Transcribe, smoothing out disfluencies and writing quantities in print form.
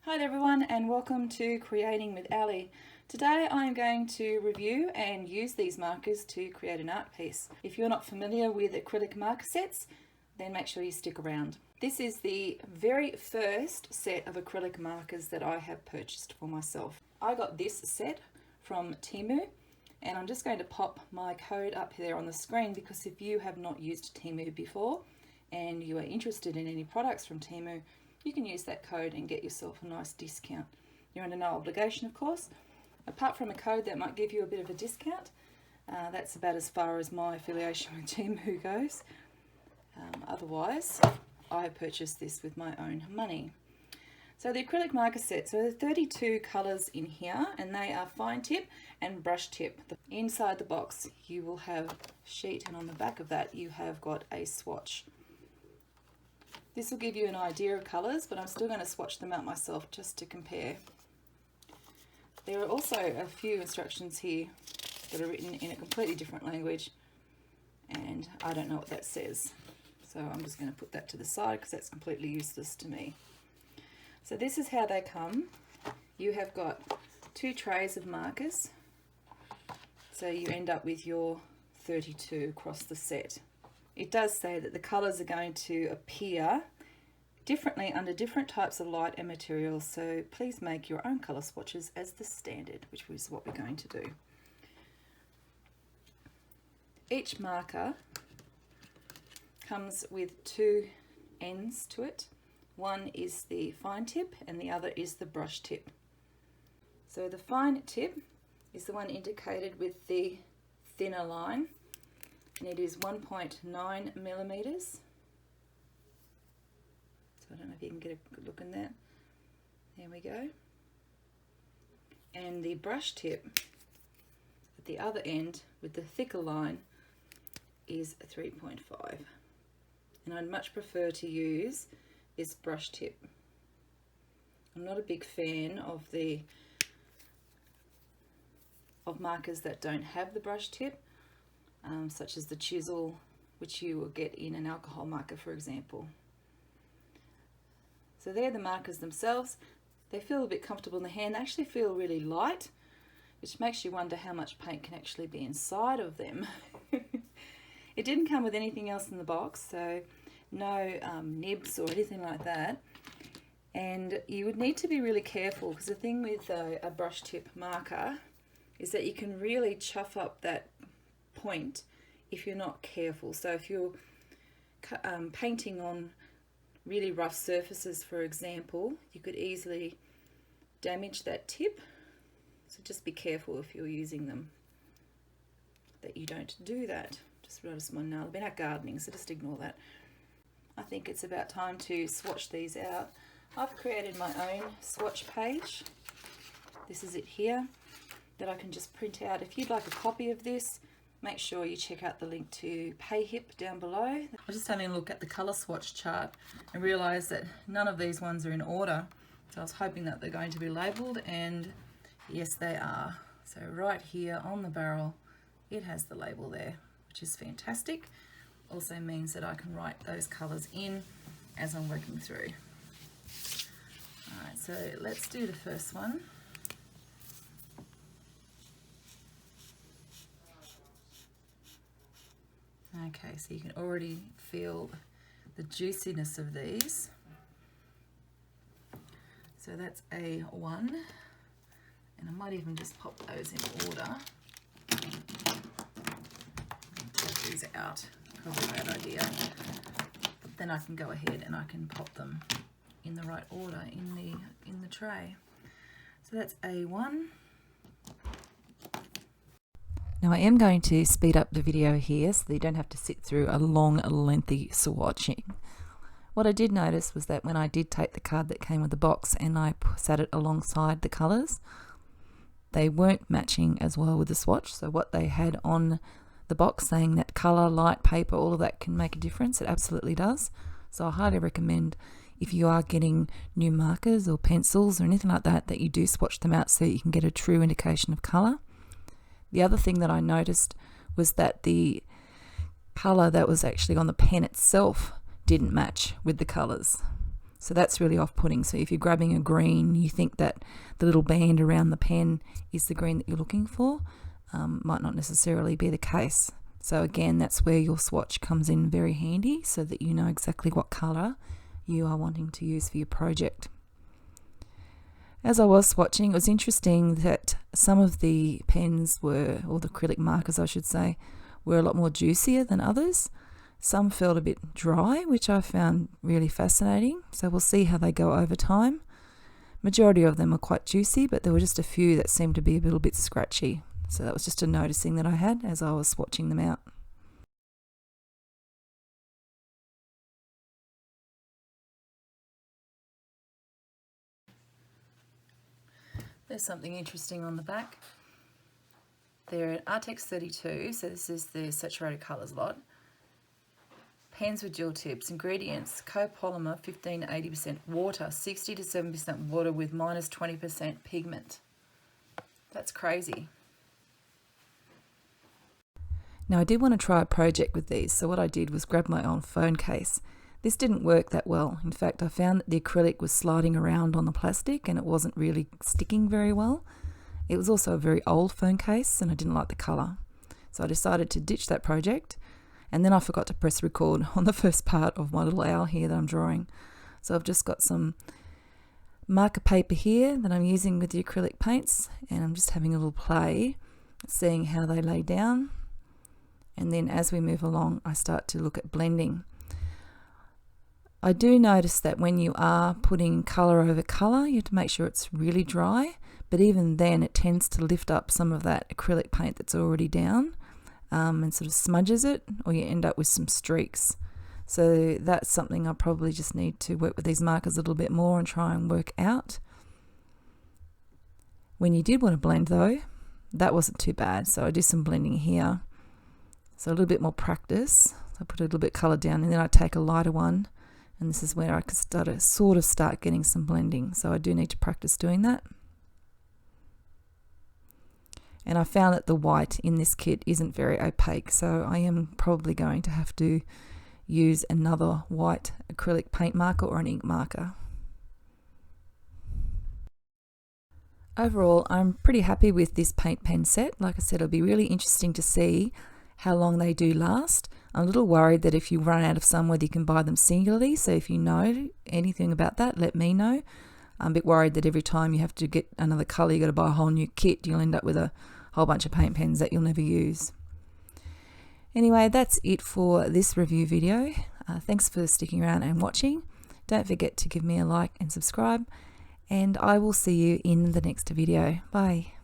Hi everyone and welcome to Creating with Ali. Today I am going to review and use these markers to create an art piece. If you're not familiar with acrylic marker sets, then make sure you stick around. This is the very first set of acrylic markers that I have purchased for myself. I got this set from Temu and I'm just going to pop my code up there on the screen because if you have not used Temu before and you are interested in any products from Temu, you can use that code and get yourself a nice discount. You're under no obligation, of course. Apart from a code that might give you a bit of a discount, that's about as far as my affiliation with Temu goes. Otherwise, I purchased this with my own money. So the acrylic marker set, so there are 32 colours in here and they are fine tip and brush tip. Inside the box you will have a sheet and on the back of that you have got a swatch. This will give you an idea of colours, but I'm still going to swatch them out myself just to compare. There are also a few instructions here that are written in a completely different language, and I don't know what that says. So I'm just going to put that to the side because that's completely useless to me. So this is how they come. You have got 2 trays of markers, so you end up with your 32 across the set. It does say that the colours are going to appear differently under different types of light and materials, so please make your own colour swatches as the standard, which is what we're going to do. Each marker comes with 2 ends to it. One is the fine tip and the other is the brush tip. So the fine tip is the one indicated with the thinner line, and it is 1.9 millimeters. So I don't know if you can get a good look in that. There we go. And the brush tip at the other end with the thicker line is 3.5. And I'd much prefer to use this brush tip. I'm not a big fan of markers that don't have the brush tip. Such as the chisel, which you will get in an alcohol marker, for example. So they're the markers themselves. They feel a bit comfortable in the hand. They actually feel really light, which makes you wonder how much paint can actually be inside of them. It didn't come with anything else in the box, so no nibs or anything like that. And you would need to be really careful because the thing with a brush tip marker is that you can really chuff up that point if you're not careful. So if you're painting on really rough surfaces, for example, you could easily damage that tip. So just be careful if you're using them that you don't do that. Just noticed my nail. I've been out gardening, so just ignore that. I think it's about time to swatch these out. I've created my own swatch page. This is it here that I can just print out. If you'd like a copy of this, make sure you check out the link to PayHip down below. I was just having a look at the colour swatch chart and realised that none of these ones are in order. So I was hoping that they're going to be labelled, and yes they are. So right here on the barrel it has the label there, which is fantastic. Also means that I can write those colours in as I'm working through. Alright, so let's do the first one. Okay, so you can already feel the juiciness of these. So that's a 1, and I might even just pop those in order. Take these out, probably a bad idea. But then I can go ahead and I can pop them in the right order in the tray. So that's A1. Now I am going to speed up the video here so that you don't have to sit through a long, lengthy swatching. What I did notice was that when I did take the card that came with the box and I sat it alongside the colours, they weren't matching as well with the swatch. So what they had on the box saying that colour, light, paper, all of that can make a difference, it absolutely does. So I highly recommend if you are getting new markers or pencils or anything like that, that you do swatch them out so you can get a true indication of colour. The other thing that I noticed was that the colour that was actually on the pen itself didn't match with the colours. So that's really off-putting. So if you're grabbing a green, you think that the little band around the pen is the green that you're looking for, might not necessarily be the case. So again, that's where your swatch comes in very handy, so that you know exactly what colour you are wanting to use for your project. As I was swatching, it was interesting that some of the pens were, or the acrylic markers I should say, were a lot more juicier than others. Some felt a bit dry, which I found really fascinating. So we'll see how they go over time. Majority of them are quite juicy, but there were just a few that seemed to be a little bit scratchy. So that was just a noticing that I had as I was swatching them out. There's something interesting on the back. They're an Artex 32, so this is the saturated colours lot. Pens with dual tips. Ingredients: copolymer 15 to 80% water, 60 to 7% water with minus 20% pigment. That's crazy. Now I did want to try a project with these, so what I did was grab my own phone case. This didn't work that well. In fact, I found that the acrylic was sliding around on the plastic and it wasn't really sticking very well. It was also a very old phone case and I didn't like the colour. So I decided to ditch that project, and then I forgot to press record on the first part of my little owl here that I'm drawing. So I've just got some marker paper here that I'm using with the acrylic paints, and I'm just having a little play, seeing how they lay down. And then as we move along, I start to look at blending. I do notice that when you are putting colour over colour, you have to make sure it's really dry, but even then it tends to lift up some of that acrylic paint that's already down, and sort of smudges it, or you end up with some streaks. So that's something I probably just need to work with these markers a little bit more and try and work out. When you did want to blend though, that wasn't too bad, so I do some blending here. So a little bit more practice. So I put a little bit colour down, and then I take a lighter one, and this is where I could start getting some blending. So I do need to practice doing that. And I found that the white in this kit isn't very opaque, so I am probably going to have to use another white acrylic paint marker or an ink marker. Overall, I'm pretty happy with this paint pen set. Like I said, it'll be really interesting to see how long they do last. I'm a little worried that if you run out of some, whether you can buy them singularly, so if you know anything about that, let me know. I'm a bit worried that every time you have to get another colour, you've got to buy a whole new kit. You'll end up with a whole bunch of paint pens that you'll never use. Anyway, that's it for this review video. Thanks for sticking around and watching. Don't forget to give me a like and subscribe, and I will see you in the next video. Bye.